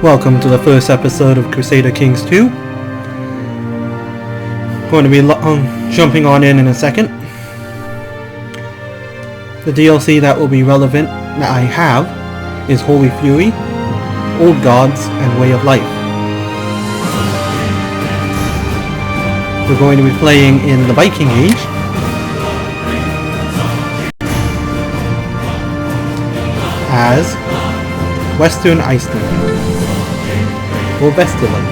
Welcome to the first episode of Crusader Kings 2. Going to be jumping on in a second. The DLC that will be relevant that I have is Holy Fury, Old Gods, and Way of Life. We're going to be playing in the Viking Age. As West Iceland. Or West Iceland.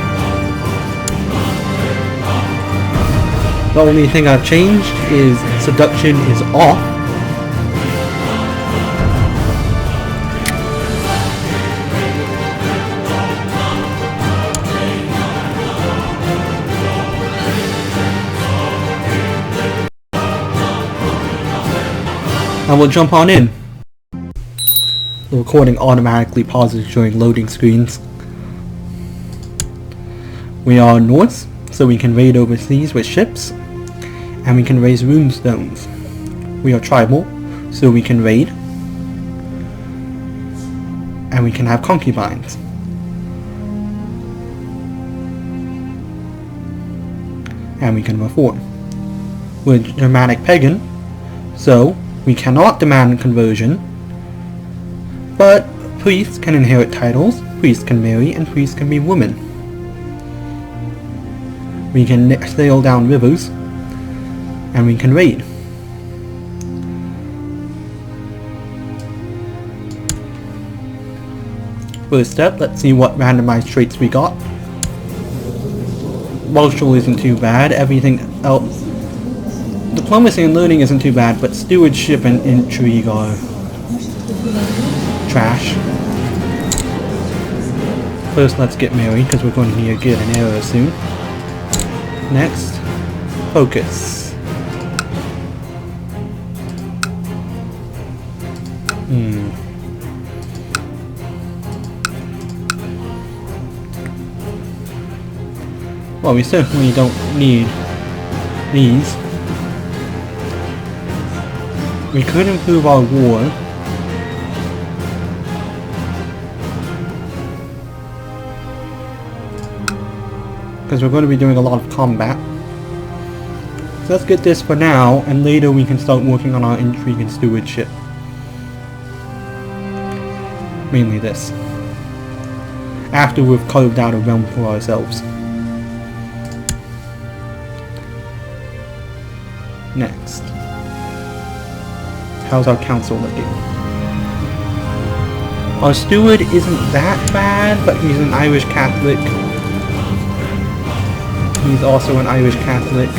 The only thing I've changed is seduction is off. And we'll jump on in. The recording automatically pauses during loading screens. We are Norse, so we can raid overseas with ships, and we can raise rune stones. We are tribal, so we can raid, and we can have concubines. And we can reform. We're Germanic pagan, so we cannot demand conversion, but priests can inherit titles, priests can marry, and priests can be women. We can sail down rivers, and we can raid. First step, let's see what randomized traits we got. Martial isn't too bad, everything else. Diplomacy and learning isn't too bad, but stewardship and intrigue are trash. First, let's get married, because we're going to need to get an arrow soon. Next, focus. Well, we certainly don't need these. We could improve our war. Because we're going to be doing a lot of combat. So let's get this for now, and later we can start working on our intrigue and stewardship. Mainly this. After we've carved out a realm for ourselves. Next. How's our council looking? Our steward isn't that bad, but he's an Irish Catholic. He's also an Irish Catholic.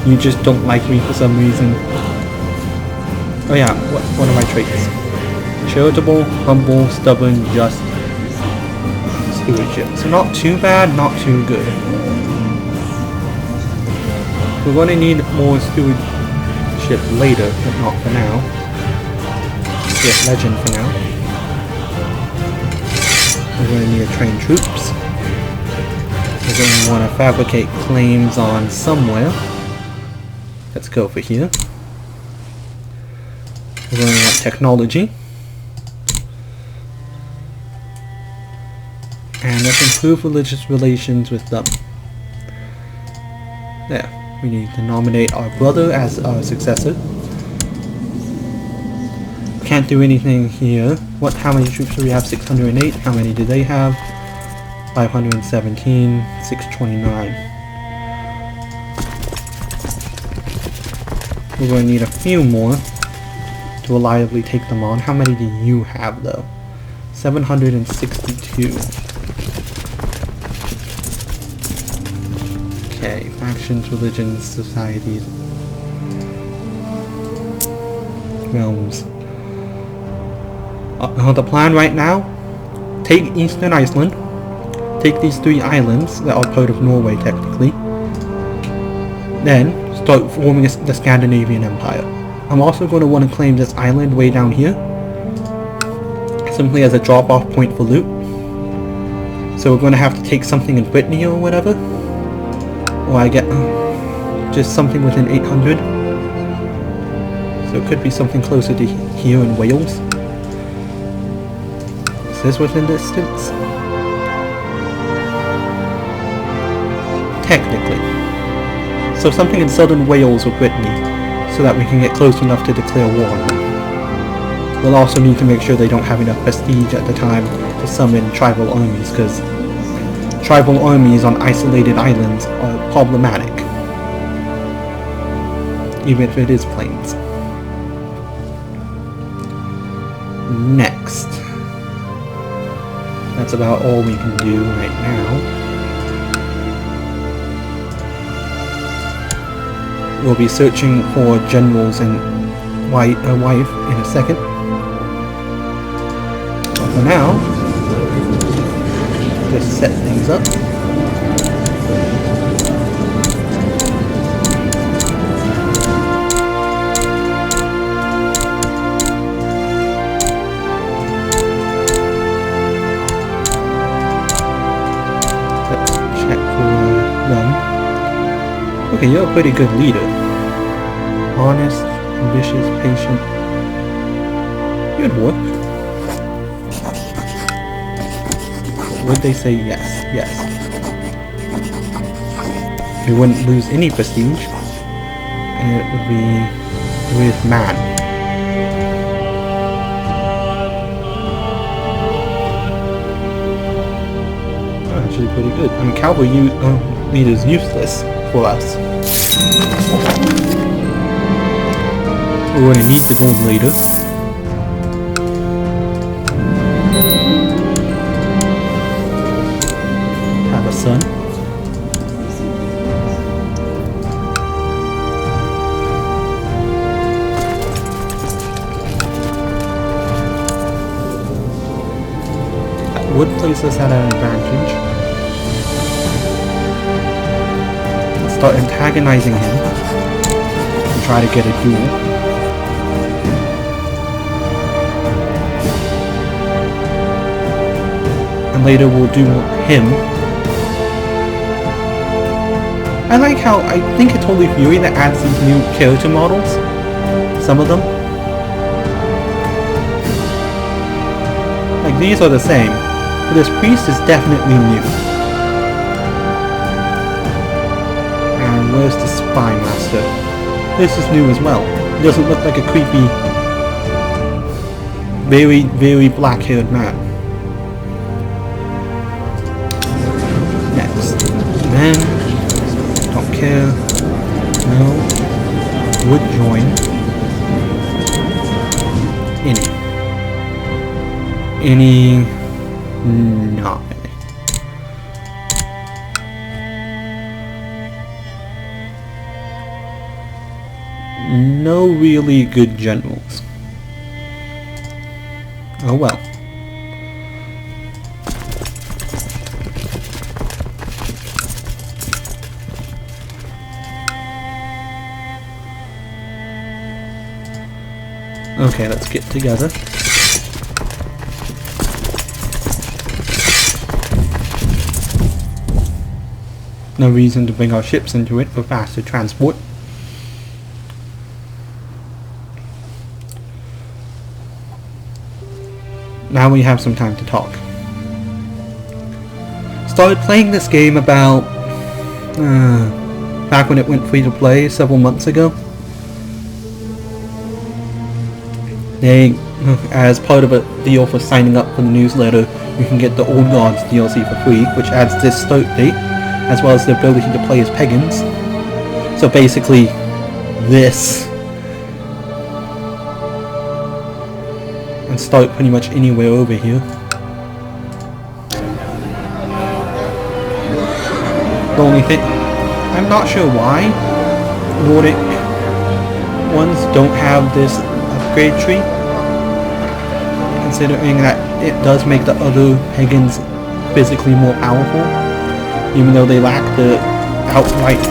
You just don't like me for some reason. Oh yeah, what are my traits? Charitable, humble, stubborn, just, stewardship. So not too bad, not too good. We're going to need more stewardship later, but not for now. Get legend for now. We're going to need to train troops. We're going to want to fabricate claims on somewhere. Let's go for here. We're going to want technology. And let's improve religious relations with them. There. We need to nominate our brother as our successor. Can't do anything here. How many troops do we have? 608. How many do they have? 517, 629. We're going to need a few more to reliably take them on. How many do you have though? 762. Okay, factions, religions, societies, realms. The plan right now, take Eastern Iceland. Take these 3 islands that are part of Norway technically, then start forming the Scandinavian Empire. I'm also going to want to claim this island way down here, simply as a drop-off point for loot. So we're going to have to take something in Brittany or whatever, or I get just something within 800. So it could be something closer to here in Wales. this within distance? Technically. So something in southern Wales or Brittany, so that we can get close enough to declare war on them. We'll also need to make sure they don't have enough prestige at the time to summon tribal armies, because tribal armies on isolated islands are problematic. Even if it is plains. Next. That's about all we can do right now. We'll be searching for generals and a wife in a second. But for now, just set things up. Let's check for them. Okay, you're a pretty good leader. Honest, ambitious, patient. You'd work. Would they say yes? Yes. We wouldn't lose any prestige. And it would be with man. Actually pretty good. I mean, cavalry leader is useless for us. We're going to need the gold later. Have a son. That would place us at an advantage. Let's start antagonizing him and try to get a duel. Later we'll do him. I like how I think it's Holy Fury that adds these new character models. Some of them. Like these are the same, but this priest is definitely new. And where's the spy master? This is new as well. It doesn't look like a creepy, very, very black-haired man. Men, don't care, no, would join, any, not. No really good generals. Oh well. Okay, let's get together. No reason to bring our ships into it for faster transport. Now we have some time to talk. Started playing this game about back when it went free to play several months ago. They, as part of a deal for signing up for the newsletter, you can get the Old Gods DLC for free, which adds this start date, as well as the ability to play as pagans. So basically, this, and start pretty much anywhere over here. The only thing, I'm not sure why Nordic ones don't have this upgrade tree, considering that it does make the other pagans physically more powerful, even though they lack the outright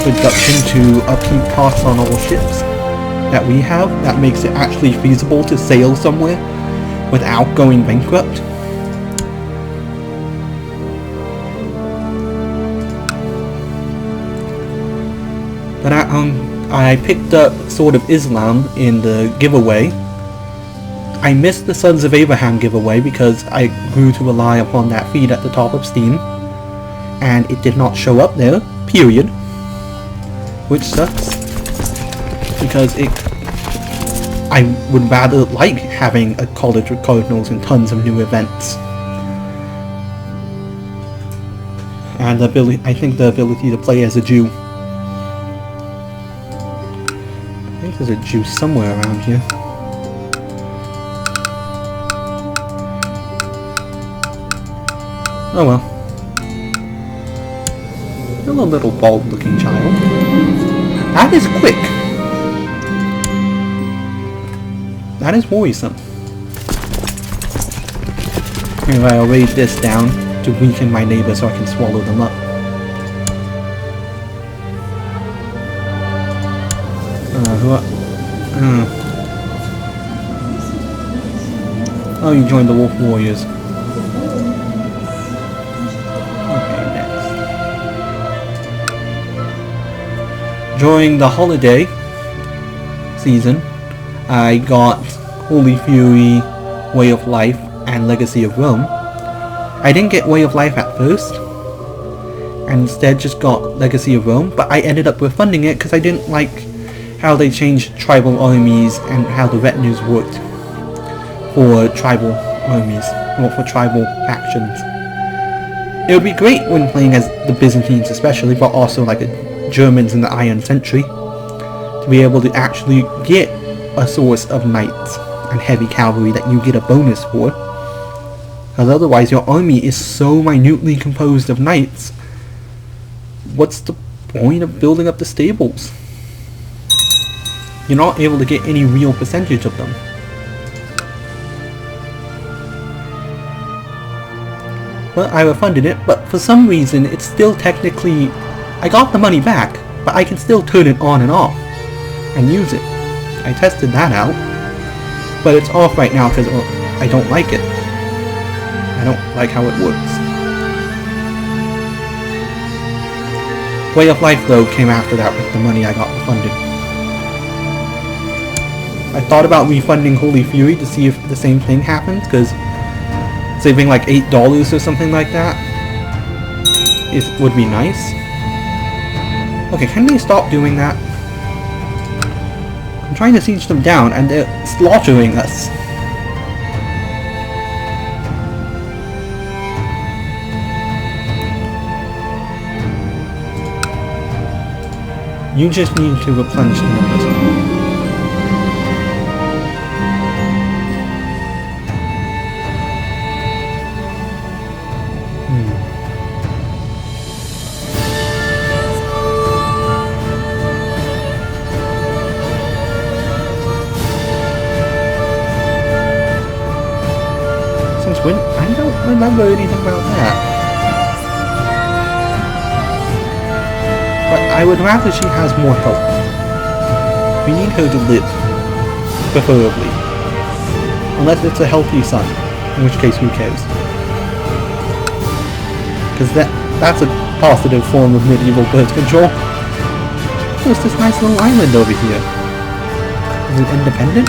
reduction to upkeep costs on all ships that we have. That makes it actually feasible to sail somewhere without going bankrupt. But I picked up Sword of Islam in the giveaway I missed the Sons of Abraham giveaway because I grew to rely upon that feed at the top of Steam, and it did not show up there, period. Which sucks, because I would rather like having a College of Cardinals and tons of new events. And I think the ability to play as a Jew. I think there's a Jew somewhere around here. Oh well. Still a little bald-looking child. That is quick. That is worrisome. Anyway, I'll raise this down to weaken my neighbor so I can swallow them up. Oh, you joined the Wolf Warriors. Okay, next. During the holiday season, I got Holy Fury, Way of Life, and Legacy of Rome. I didn't get Way of Life at first, and instead just got Legacy of Rome, but I ended up refunding it because I didn't like how they changed tribal armies and how the retinues worked for tribal armies, or for tribal factions. It would be great when playing as the Byzantines especially, but also like the Germans in the Iron Century, to be able to actually get a source of knights and heavy cavalry that you get a bonus for. Because otherwise your army is so minutely composed of knights, what's the point of building up the stables? You're not able to get any real percentage of them. Well, I refunded it, but for some reason it's still technically... I got the money back, but I can still turn it on and off and use it. I tested that out, but it's off right now because I don't like it. I don't like how it works. Way of Life, though, came after that with the money I got refunded. I thought about refunding Holy Fury to see if the same thing happens, because saving like $8 or something like that would be nice. Okay, can they stop doing that? I'm trying to siege them down and they're slaughtering us. You just need to replenish the numbers. Since when? I don't remember anything about that. But I would rather she has more help. We need her to live, preferably. Unless it's a healthy son, in which case who cares? Because that's a positive form of medieval birth control. There's this nice little island over here. Is it independent?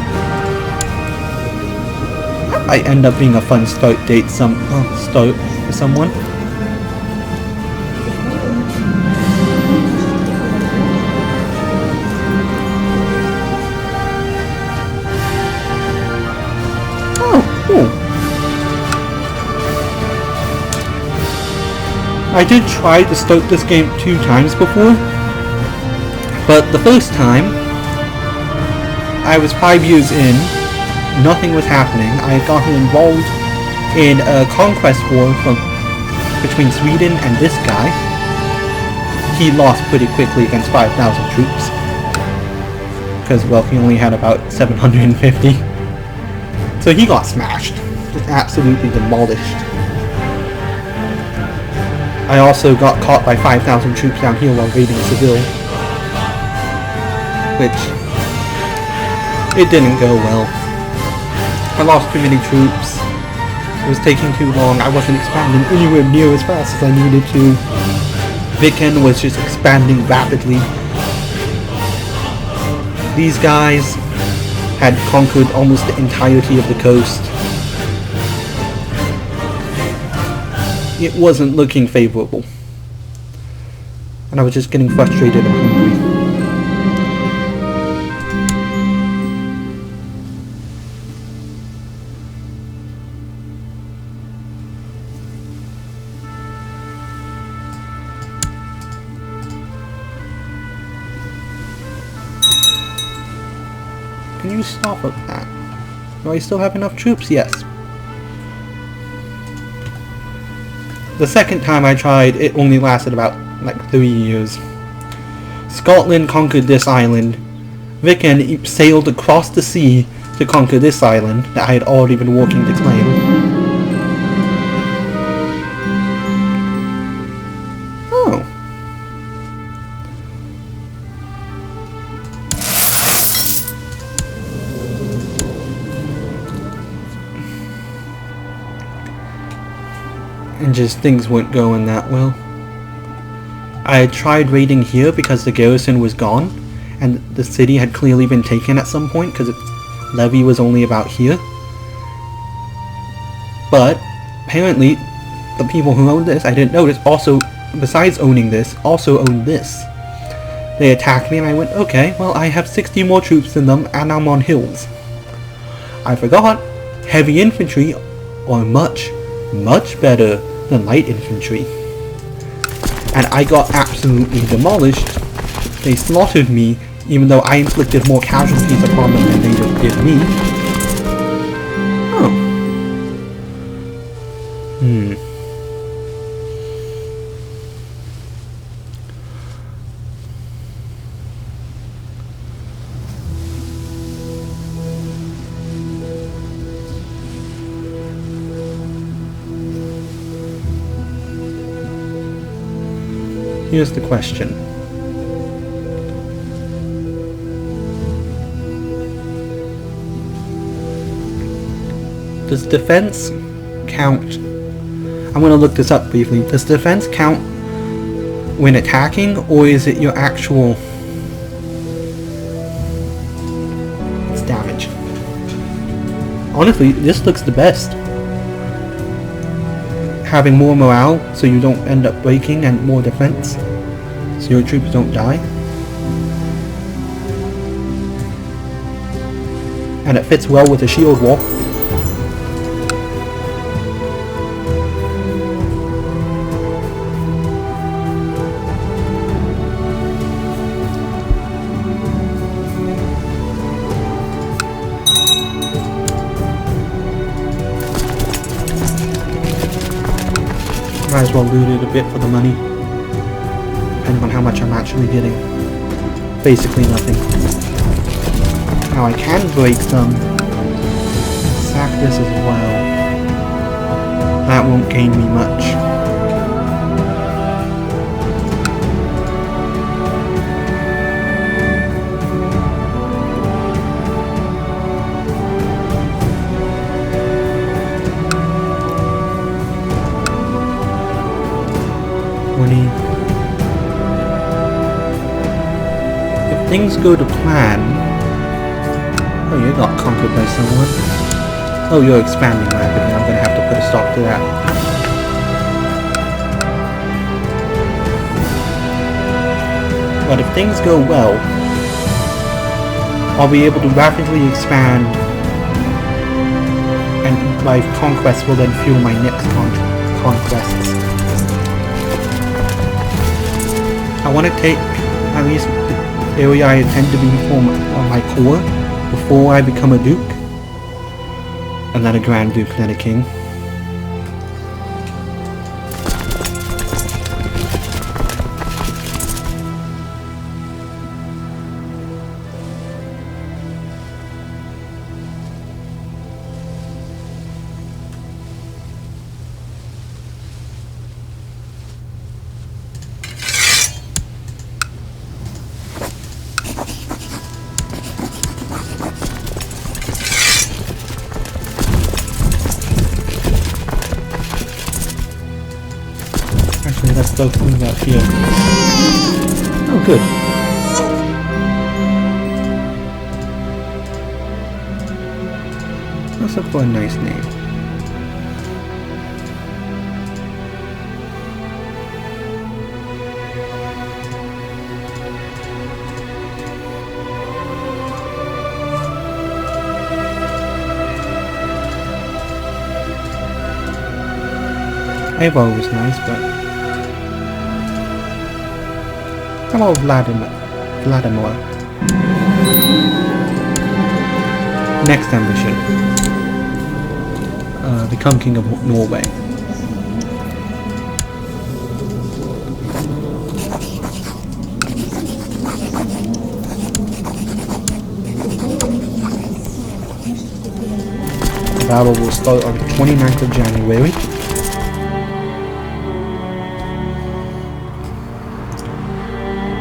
That might end up being a fun start date start for someone. I did try to start this game 2 times before, but the first time, I was 5 years in, nothing was happening. I had gotten involved in a conquest war between Sweden and this guy. He lost pretty quickly against 5,000 troops, because, well, he only had about 750. So he got smashed, just absolutely demolished. I also got caught by 5,000 troops down here while raiding Seville, which, it didn't go well. I lost too many troops, it was taking too long, I wasn't expanding anywhere near as fast as I needed to. Viken was just expanding rapidly. These guys, had conquered almost the entirety of the coast. It wasn't looking favorable. And I was just getting frustrated and hungry. Can you stop at that? Do I still have enough troops? Yes. The second time I tried, it only lasted about like 3 years. Scotland conquered this island. Viken sailed across the sea to conquer this island that I had already been working to claim. Oh. And just things weren't going that well. I had tried raiding here because the garrison was gone, and the city had clearly been taken at some point because its levy was only about here. But apparently, the people who owned this, I didn't notice, also, besides owning this, also owned this. They attacked me and I went, okay, well I have 60 more troops than them and I'm on hills. I forgot, heavy infantry are much, much better than light infantry. And I got absolutely demolished. They slaughtered me, even though I inflicted more casualties upon them than they did me. Oh. Here's the question. Does defense count? I'm going to look this up briefly. Does defense count when attacking, or is it your actual... It's damage. Honestly, this looks the best. Having more morale so you don't end up breaking, and more defense so your troops don't die. And it fits well with the shield wall. Might as well loot it a bit for the money, depending on how much I'm actually getting. Basically nothing. Now I can break them. Sack this as well. That won't gain me much. If things go to plan... Oh, you got conquered by someone. Oh, you're expanding rapidly. I'm gonna have to put a stop to that. But if things go well, I'll be able to rapidly expand, and my conquests will then fuel my next conquests. I want to take at least the area I intend to be on my core before I become a duke, and then a grand duke, then a king. Let's go move up here. Oh, good. Let's look for a nice name. Evo was nice, but how about Vladimir? Next ambition. Become King of Norway. The battle will start on the 29th of January.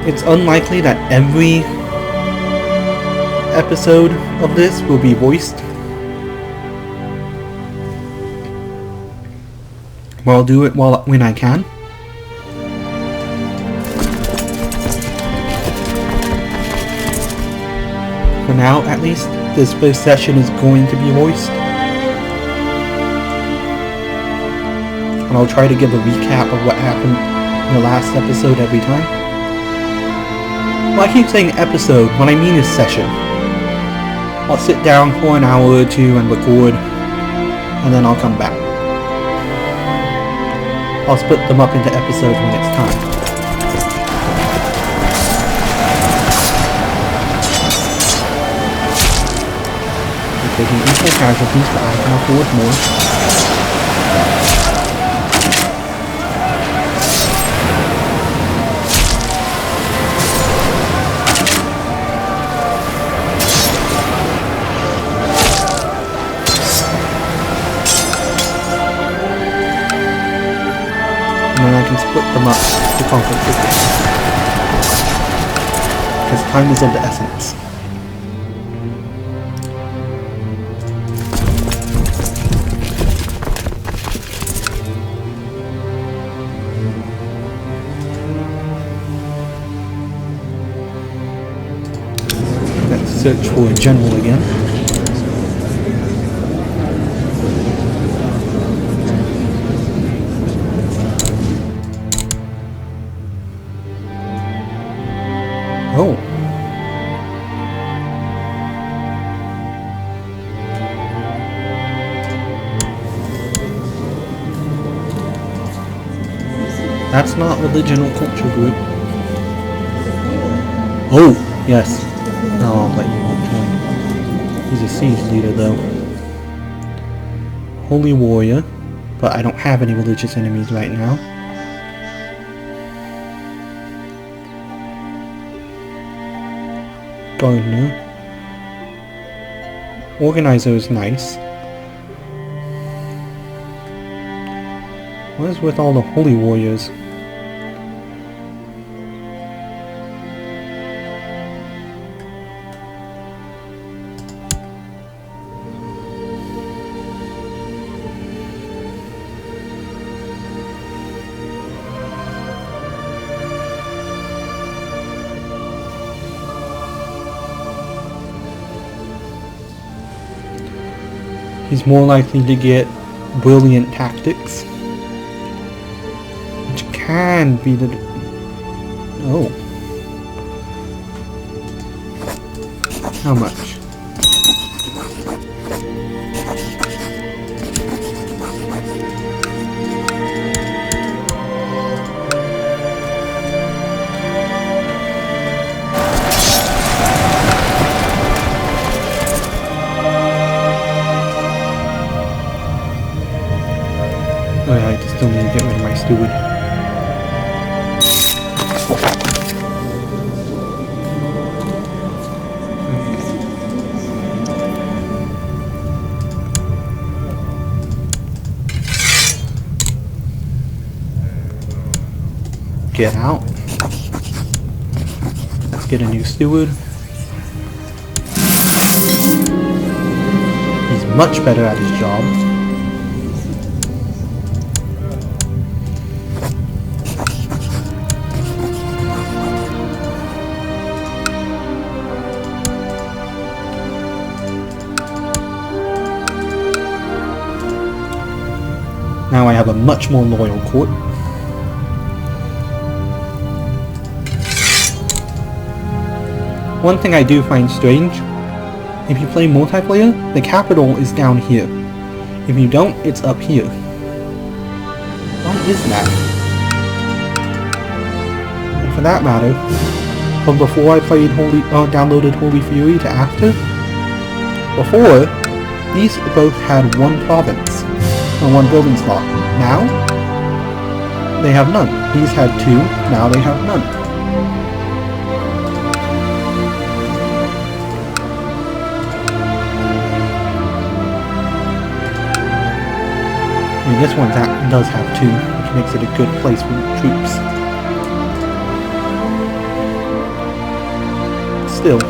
It's unlikely that every episode of this will be voiced. But I'll do it when I can. For now, at least, this first session is going to be voiced. And I'll try to give a recap of what happened in the last episode every time. Well, I keep saying episode, what I mean is session. I'll sit down for an hour or two and record, and then I'll come back. I'll split them up into episodes when it's time. We're taking equal casualties, but I can afford more. Split them up to conquer quickly. Because time is of the essence. Let's search for a general again. Oh. That's not religion or culture group. Oh, yes. No, but you won't join. He's a siege leader though. Holy warrior, but I don't have any religious enemies right now. Gardener. Organizer is nice. What is with all the holy warriors? He's more likely to get brilliant tactics, which can be the... Oh. How much? Oh yeah, I still need to get rid of my steward. Get out. Let's get a new steward. He's much better at his job. have a much more loyal court. One thing I do find strange, if you play multiplayer, the capital is down here. If you don't, it's up here. Why is that? And for that matter, from before I played downloaded Holy Fury to after, before, these both had one province, or one building slot. Now, they have none. These had two, now they have none. I mean, this one does have two, which makes it a good place for troops. Still.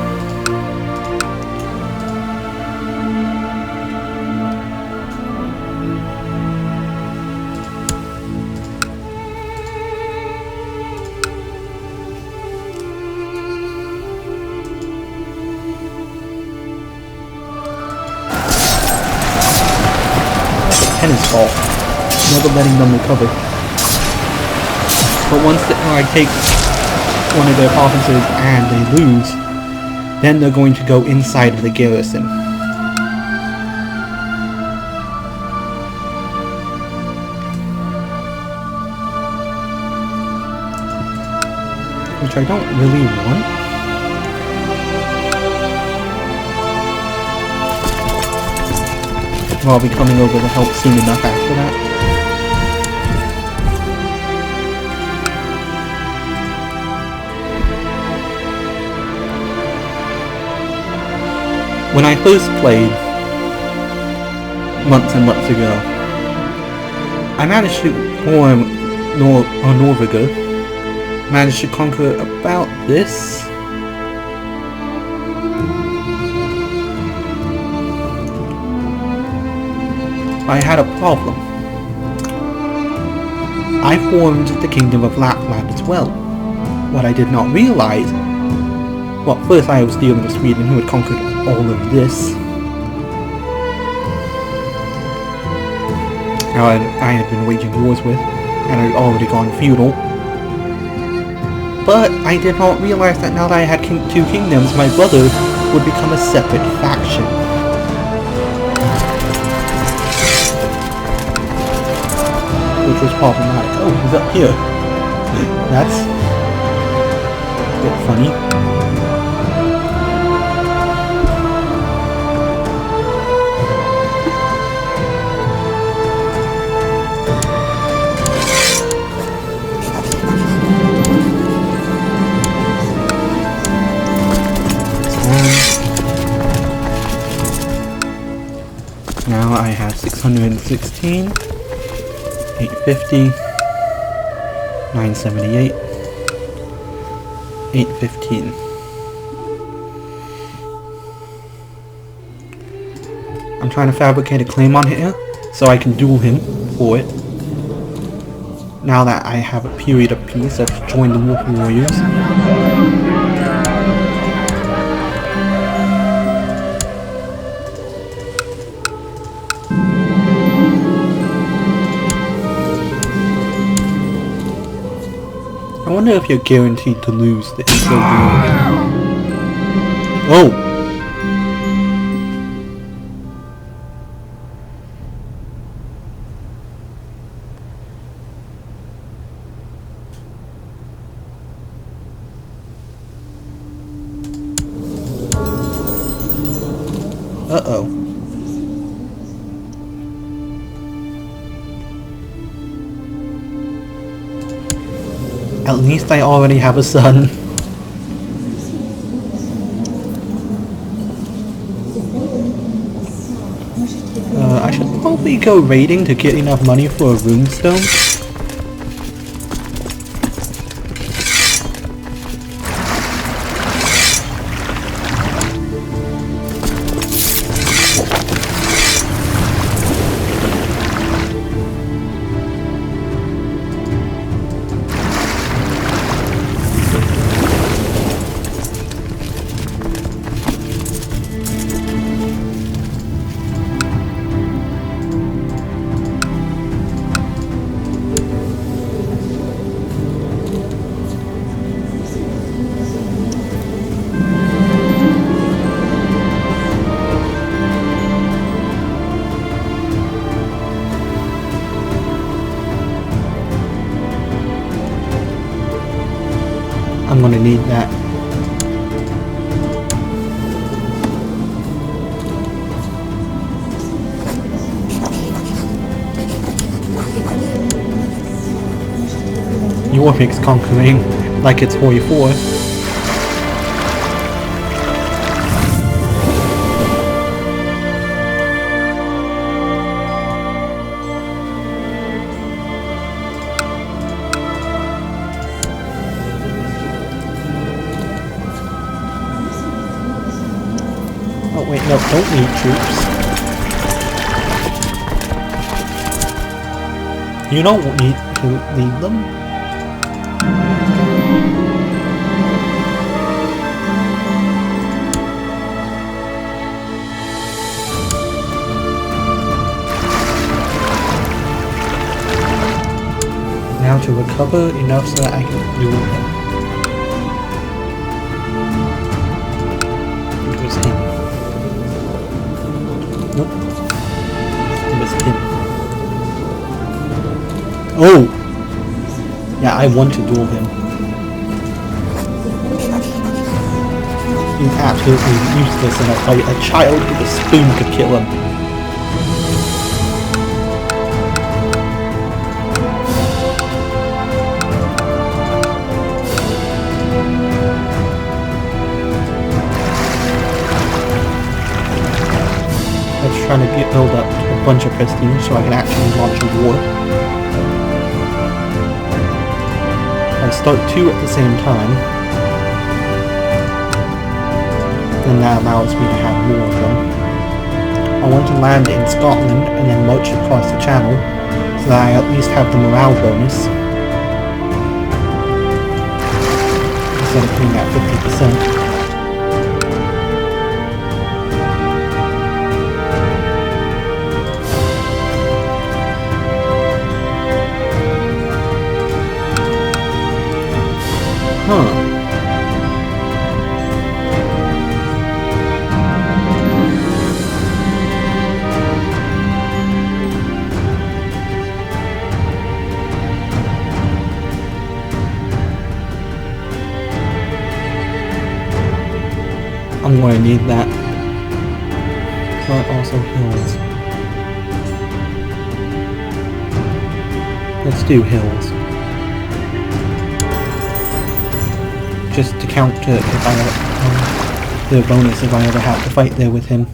His fault, never letting them recover. But once I take one of their provinces and they lose, then they're going to go inside of the garrison. Which I don't really want. Well, I'll be coming over to help soon enough after that. When I first played, months and months ago, I managed to form Norvega, managed to conquer about this. I had a problem. I formed the Kingdom of Lapland as well. What I did not realize... Well, first I was dealing with Sweden, who had conquered all of this. I had been waging wars with, and I had already gone feudal. But I did not realize that now that I had two kingdoms, my brother would become a separate faction. Which was problematic. Oh, he's up here. That's a bit funny. Now I have 616. 850, 978, 815. I'm trying to fabricate a claim on here so I can duel him for it. Now that I have a period of peace, I've joined the Wolf Warriors. I wonder if you're guaranteed to lose the intro duel. Oh! Uh-oh. At least I already have a son. I should probably go raiding to get enough money for a runestone. I'm gonna need that. Yorvik's conquering like it's Hoi 4. Oh wait, no, don't need troops. You don't need to lead them. Now to recover enough so that I can do it. It was him. Nope. It was him. Oh! Yeah, I want to duel him. He's absolutely useless in a fight. A child with a spoon could kill him. Let's try to build up a bunch of prestige so I can actually launch a war. I start 2 at the same time, then that allows me to have more of them. I want to land in Scotland and then march across the channel so that I at least have the morale bonus instead of being at 50%. Huh. I'm going to need that. But also hills. Let's do hills. Just to counter if I the bonus if I ever have to fight there with him.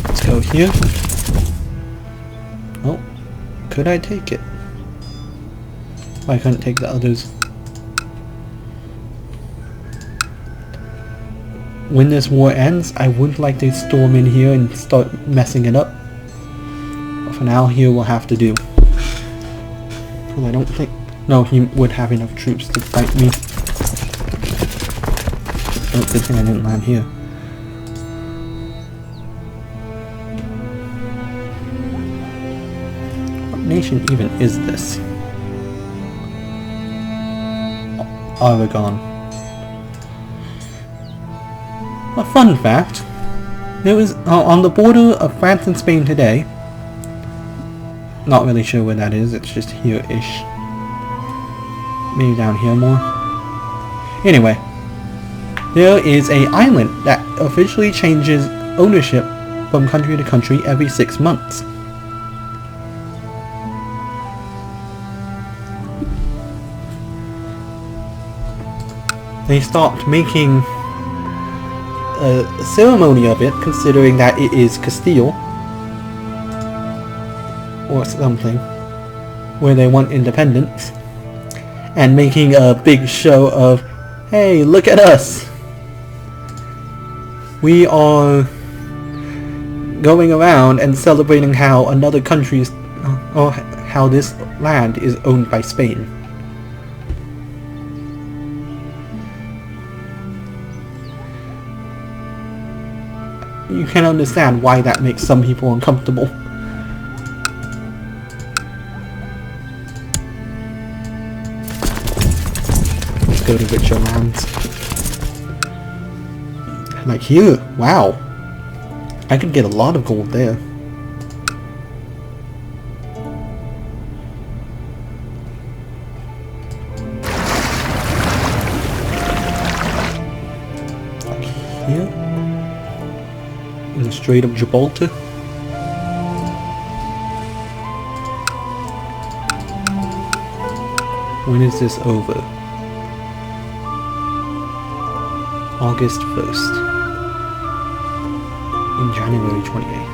Let's go here. Oh, could I take it? I couldn't take the others. When this war ends, I would like to storm in here and start messing it up. But for now, here we'll have to do. Because I don't think... No, he would have enough troops to fight me. Oh, good thing I didn't land here. What nation even is this? Aragon. A fun fact, there was on the border of France and Spain today, not really sure where that is, it's just here-ish, maybe down here more. Anyway, there is an island that officially changes ownership from country to country every 6 months. They stopped making a ceremony of it, considering that it is Castile or something, where they want independence, and making a big show of, hey, look at us, we are going around and celebrating how another country's or how this land is owned by Spain. You can understand why that makes some people uncomfortable. Let's go to richer lands. Like here, wow. I could get a lot of gold there. Like here. In the Strait of Gibraltar. When is this over? August 1st. In January 28th.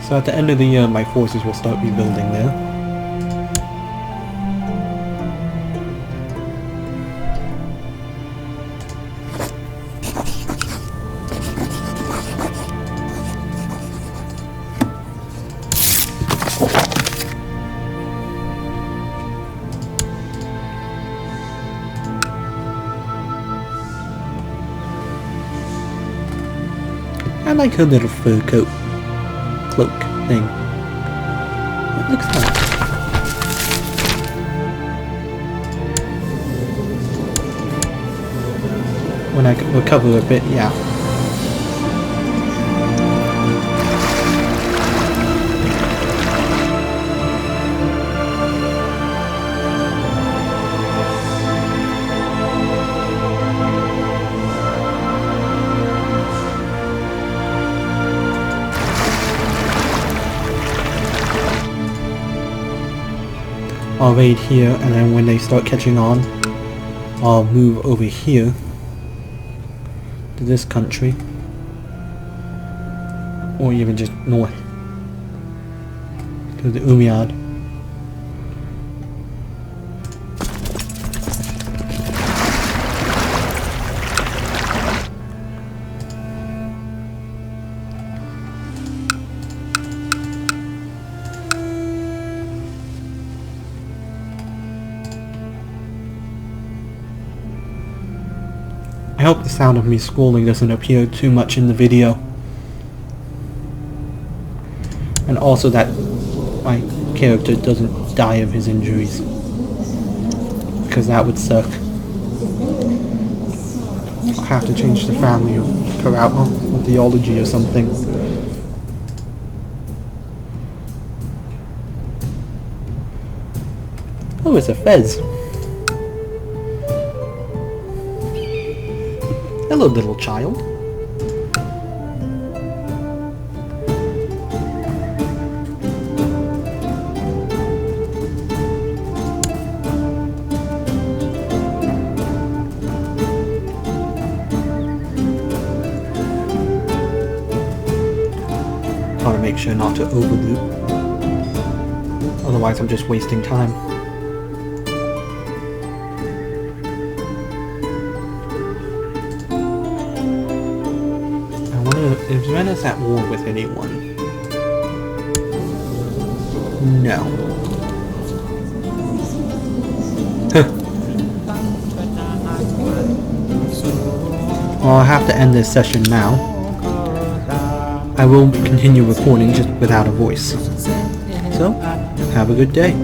So at the end of the year, my forces will start rebuilding there. I like her little fur coat. Cloak thing. It looks nice. When I recover a bit, yeah. I'll raid here, and then when they start catching on, I'll move over here to this country, or even just north to the Umayyad. I hope the sound of me scrolling doesn't appear too much in the video. And also that my character doesn't die of his injuries. Because that would suck. I'll have to change the family per outlook or theology or something. Oh, it's a fez. Hello, little child. Gotta make sure not to overloop. Otherwise I'm just wasting time. Is Venice at war with anyone? No. Well, I'll have to end this session now. I will continue recording just without a voice. So, have a good day.